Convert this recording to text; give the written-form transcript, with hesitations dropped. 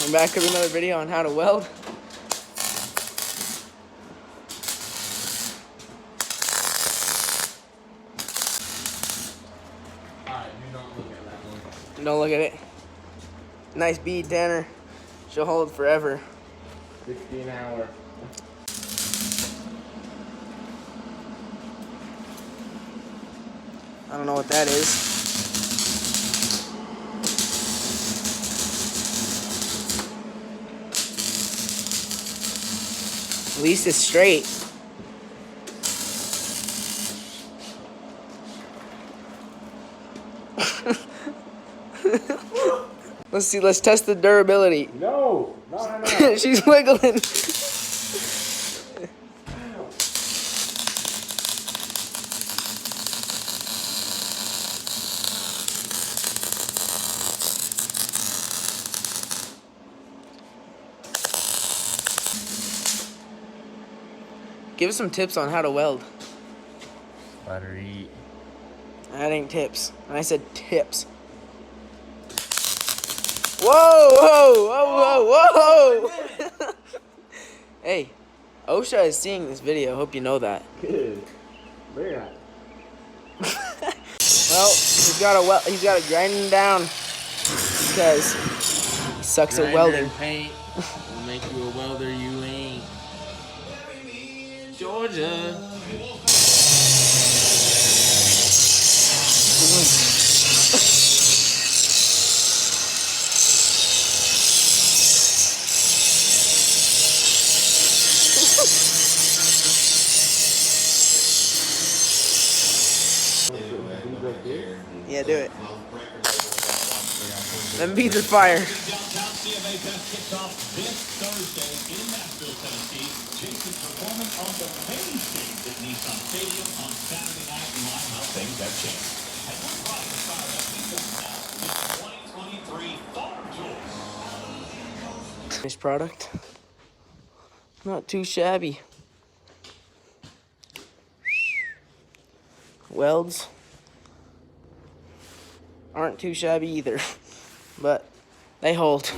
I'm back with another video on how to weld. Alright, do not look at that one. Don't look at it. Nice bead, Tanner. She'll hold forever. 60 an hour. I don't know what that is. At least it's straight. Let's see, let's test the durability. No. She's wiggling. Give us some tips on how to weld. Battery. That ain't tips. And I said tips. Whoa! Hey, OSHA is seeing this video. Hope you know that. Good. Look at that. Well, he's got to grind him down because he sucks at welding. And paint will make you a welder you ain't. Georgia. Yeah, do it. Them beads are fire. Nice product. Not too shabby. Welds aren't too shabby either, but they hold.